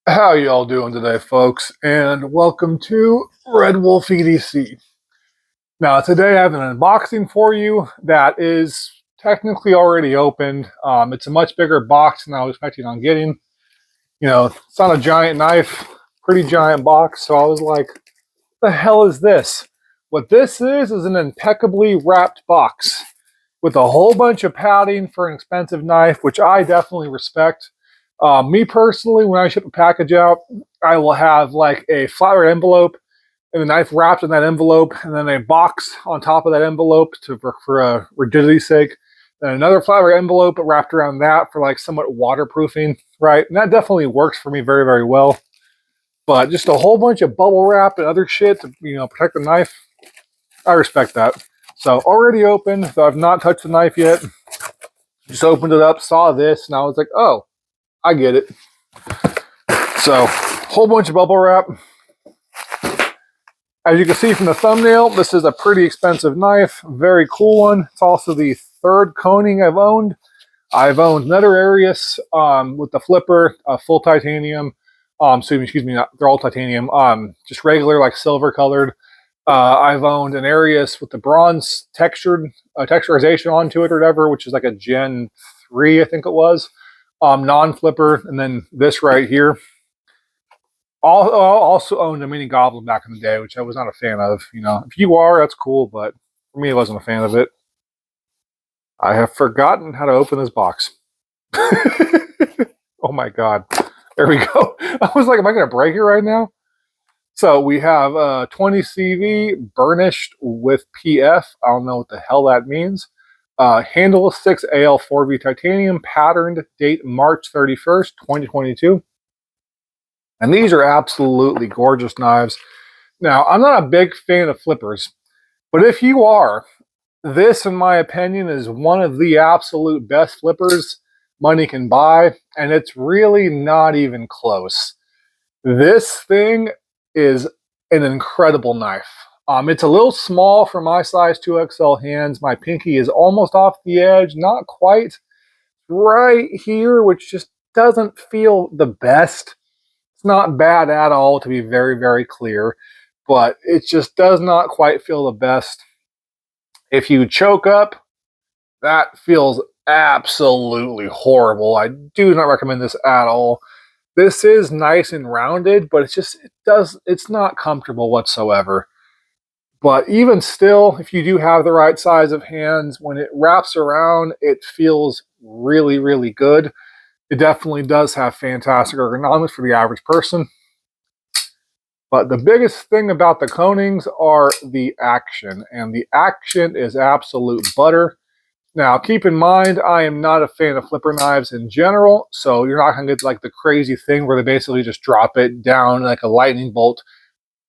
How y'all doing today, folks? And welcome to Red Wolf EDC. Now, today I have an unboxing for you that is technically already opened. It's a much bigger box than I was expecting on getting. It's not a giant knife, pretty giant box. So I was like, what the hell is this? What this is an impeccably wrapped box with a whole bunch of padding for an expensive knife, which I definitely respect. Me personally, when I ship a package out, I will have like a flat envelope and the knife wrapped in that envelope, and then a box on top of that envelope for rigidity's sake. Then another flat envelope wrapped around that for like somewhat waterproofing, right? And that definitely works for me very, very well. But just a whole bunch of bubble wrap and other shit to protect the knife, I respect that. So already opened, though I've not touched the knife yet. Just opened it up, saw this, and I was like, oh, I get it. So, whole bunch of bubble wrap. As you can see from the thumbnail, this is a pretty expensive knife. Very cool one. It's also the third Koenig I've owned. I've owned another Arius with the flipper, full titanium. Excuse me, they're all titanium. Just regular, like silver colored. I've owned an Arius with the bronze texturization onto it or whatever, which is like a Gen 3, I think it was. Non-flipper, and then this right here. Also owned a mini goblin back in the day, which I was not a fan of. If you are, that's cool, but for me, I wasn't a fan of it. I have forgotten how to open this box. Oh my god. There we go. I was like, am I going to break it right now? So we have 20 CV burnished with PF. I don't know what the hell that means. Handle 6 AL4V titanium, patterned, date March 31st, 2022. And these are absolutely gorgeous knives. Now, I'm not a big fan of flippers, but if you are, this, in my opinion, is one of the absolute best flippers money can buy, and it's really not even close. This thing is an incredible knife. It's a little small for my size 2XL hands. My pinky is almost off the edge, not quite right here, which just doesn't feel the best. It's not bad at all, to be very, very clear, but it just does not quite feel the best. If you choke up, that feels absolutely horrible. I do not recommend this at all. This is nice and rounded, but it's not comfortable whatsoever. But even still, if you do have the right size of hands, when it wraps around, it feels really, really good. It definitely does have fantastic ergonomics for the average person. But the biggest thing about the Koenigs are the action, and the action is absolute butter. Now, keep in mind, I am not a fan of flipper knives in general, so you're not going to get like the crazy thing where they basically just drop it down like a lightning bolt.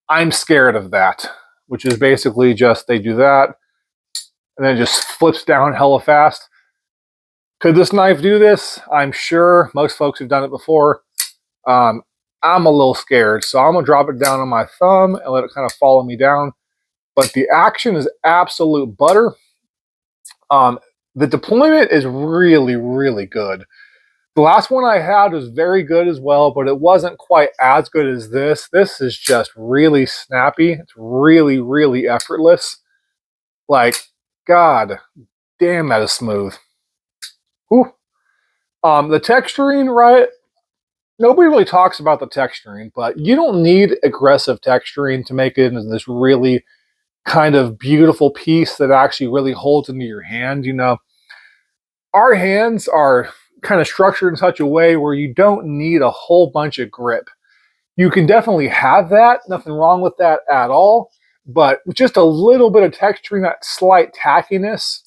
I'm scared of that, which is basically just they do that, and then it just flips down hella fast. Could this knife do this? I'm sure most folks have done it before. I'm a little scared, so I'm going to drop it down on my thumb and let it kind of follow me down. But the action is absolute butter. The deployment is really, really good. The last one I had was very good as well, but it wasn't quite as good as this. This is just really snappy. It's really, really effortless. Like, god damn, that is smooth. Whew. The texturing, right? Nobody really talks about the texturing, but you don't need aggressive texturing to make it into this really kind of beautiful piece that actually really holds into your hand. Our hands are kind of structured in such a way where you don't need a whole bunch of grip. You can definitely have that, nothing wrong with that at all, but with just a little bit of texturing, that slight tackiness,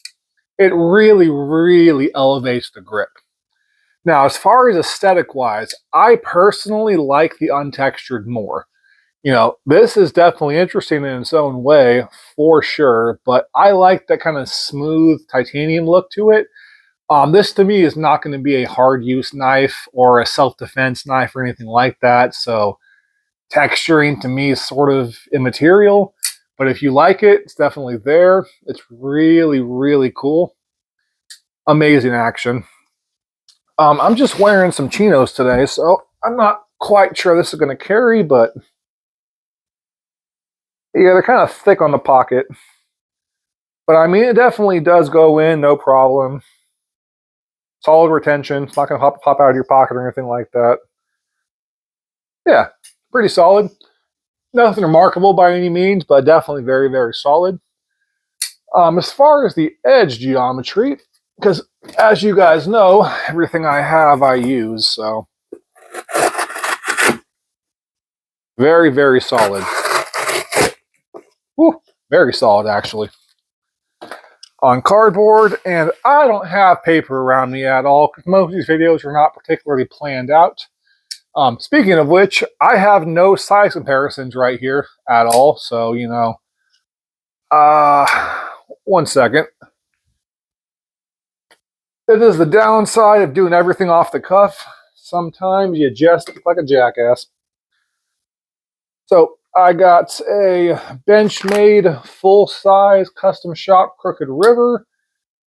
it really, really elevates the grip. Now, as far as aesthetic-wise, I personally like the untextured more. This is definitely interesting in its own way, for sure, but I like that kind of smooth titanium look to it. This to me is not going to be a hard use knife or a self-defense knife or anything like that. So texturing to me is sort of immaterial, but if you like it, it's definitely there. It's really, really cool. Amazing action. I'm just wearing some chinos today, so I'm not quite sure this is going to carry, but yeah, they're kind of thick on the pocket. But I mean, it definitely does go in, no problem. Solid retention. It's not going to pop out of your pocket or anything like that. Yeah, pretty solid. Nothing remarkable by any means, but definitely very, very solid. As far as the edge geometry, because as you guys know, everything I have I use, so very, very solid. Woo, very solid, actually. On cardboard, and I don't have paper around me at all, because most of these videos are not particularly planned out. Speaking of which, I have no size comparisons right here at all, so, you know, 1 second. This is the downside of doing everything off the cuff. Sometimes you just look like a jackass. So I got a Benchmade full-size custom shop Crooked River.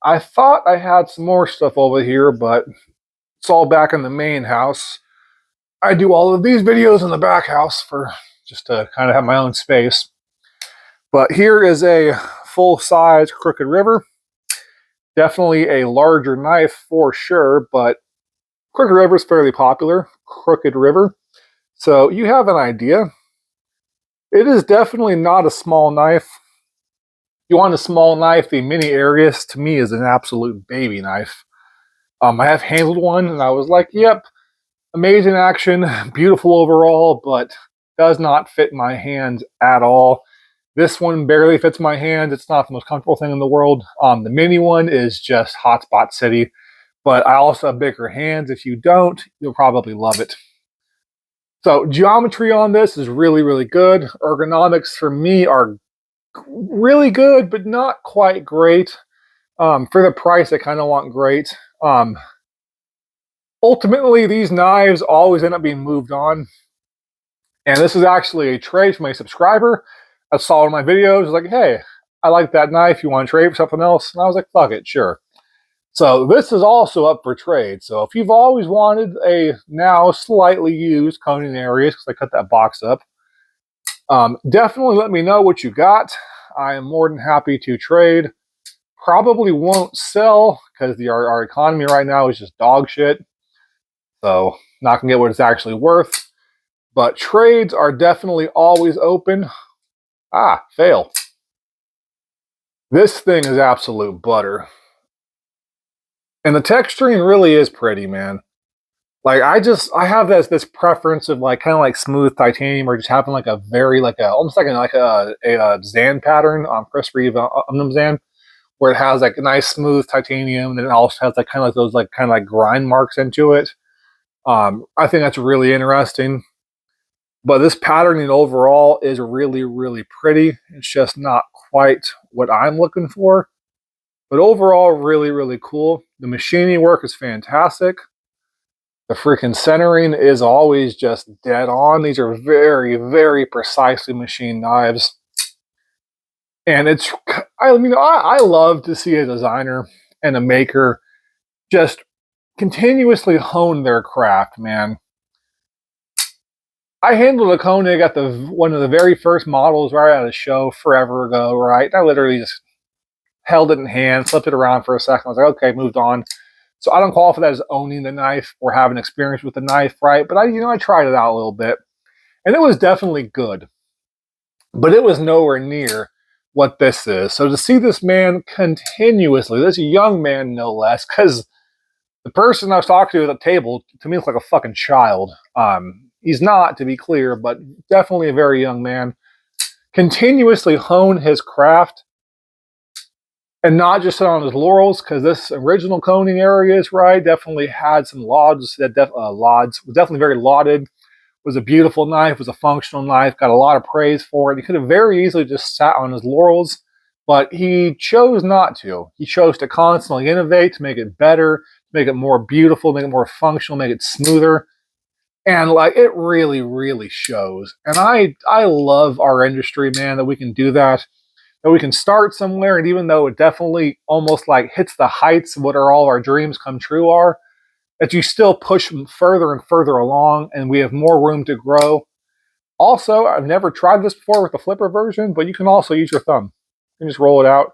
I thought I had some more stuff over here, but it's all back in the main house. I do all of these videos in the back house for just to kind of have my own space. But here is a full-size Crooked River. Definitely a larger knife for sure, but Crooked River is fairly popular. Crooked River. So you have an idea. It is definitely not a small knife. If you want a small knife, the Mini Arius to me is an absolute baby knife. I have handled one and I was like, yep, amazing action, beautiful overall, but does not fit my hands at all. This one barely fits my hand. It's not the most comfortable thing in the world. The mini one is just hotspot city, but I also have bigger hands. If you don't, you'll probably love it. So geometry on this is really, really good. Ergonomics for me are really good, but not quite great. For the price, I kind of want great. Ultimately, these knives always end up being moved on. And this is actually a trade from a subscriber. I saw in my videos, like, hey, I like that knife. You want to trade for something else? And I was like, fuck it, sure. So this is also up for trade. So if you've always wanted a now slightly used Koenig Arius, because I cut that box up, definitely let me know what you got. I am more than happy to trade. Probably won't sell because our economy right now is just dog shit. So not gonna get what it's actually worth. But trades are definitely always open. Fail. This thing is absolute butter. And the texturing really is pretty, man. Like I have this preference of like kind of like smooth titanium, or just having like a very almost like a Zan pattern on Chris Reeve Zan, where it has like a nice smooth titanium, and then it also has like kind of like those like kind of like grind marks into it. I think that's really interesting. But this patterning overall is really, really pretty. It's just not quite what I'm looking for. But overall, really, really cool. The machining work is fantastic. The freaking centering is always just dead on. These are very, very precisely machined knives. And I love to see a designer and a maker just continuously hone their craft, man. I handled a Koenig at one of the very first models right at a show forever ago, right? I literally just held it in hand, flipped it around for a second. I was like, okay, moved on. So I don't qualify that as owning the knife or having experience with the knife, right? But I tried it out a little bit, and it was definitely good. But it was nowhere near what this is. So to see this man continuously, this young man no less, because the person I was talking to at the table, to me, looks like a fucking child. He's not, to be clear, but definitely a very young man. Continuously hone his craft and not just sit on his laurels, because this original Koenig Arius, right, definitely had some lauds. Was definitely very lauded. Was a beautiful knife, was a functional knife, got a lot of praise for it. He could have very easily just sat on his laurels, but he chose not to. He chose to constantly innovate, to make it better, make it more beautiful, make it more functional, make it smoother. And like it really, really shows. And I love our industry, man, that we can do that. That we can start somewhere, and even though it definitely almost like hits the heights of what all our dreams come true are, that you still push further and further along, and we have more room to grow. Also, I've never tried this before with the flipper version, but you can also use your thumb. You can just roll it out.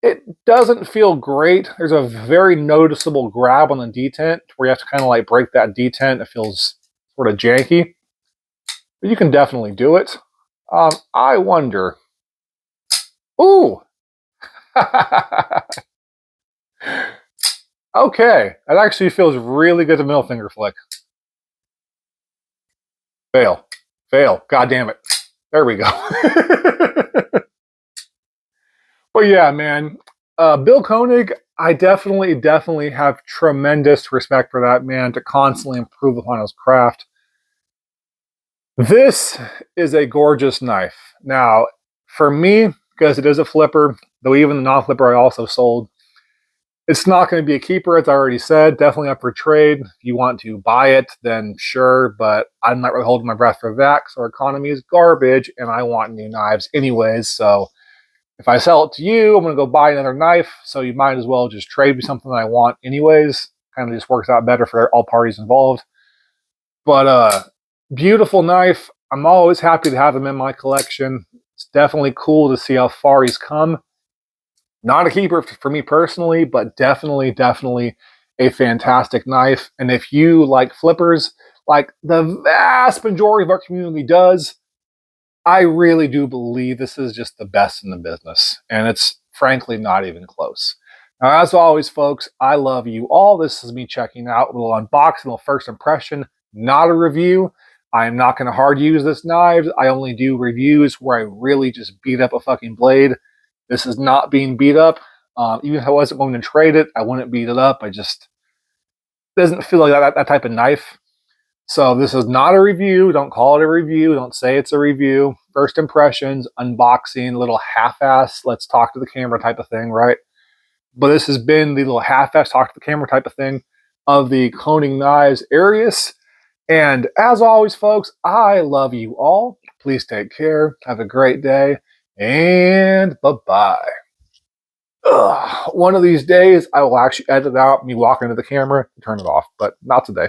It doesn't feel great. There's a very noticeable grab on the detent where you have to kind of like break that detent. It feels sort of janky, but you can definitely do it. I wonder. Ooh. Okay, that actually feels really good to middle finger flick. Fail. Fail. God damn it. There we go. But yeah, man. Bill Koenig, I definitely have tremendous respect for that man to constantly improve upon his craft. This is a gorgeous knife. Now, for me, because it is a flipper, though even the non-flipper I also sold, it's not going to be a keeper, as I already said. Definitely up for trade. If you want to buy it, then sure, but I'm not really holding my breath for that, so our economy is garbage, and I want new knives anyways, so if I sell it to you, I'm going to go buy another knife, so you might as well just trade me something that I want anyways. Kind of just works out better for all parties involved. But beautiful knife. I'm always happy to have him in my collection. It's definitely cool to see how far he's come. Not a keeper for me personally, but definitely a fantastic knife. And if you like flippers, like the vast majority of our community does, I really do believe this is just the best in the business. And it's frankly not even close. Now, as always, folks, I love you all. This is me checking out a little unboxing, a little first impression, not a review. I am not going to hard use this knife. I only do reviews where I really just beat up a fucking blade. This is not being beat up. Even if I wasn't going to trade it, I wouldn't beat it up. I just doesn't feel like that type of knife. So this is not a review. Don't call it a review. Don't say it's a review. First impressions, unboxing, little half-ass, let's talk to the camera type of thing, right? But this has been the little half-ass talk to the camera type of thing of the Koenig Knives Arius. And as always, folks, I love you all. Please take care. Have a great day. And bye-bye. One of these days, I will actually edit out me walking to the camera and turn it off, but not today.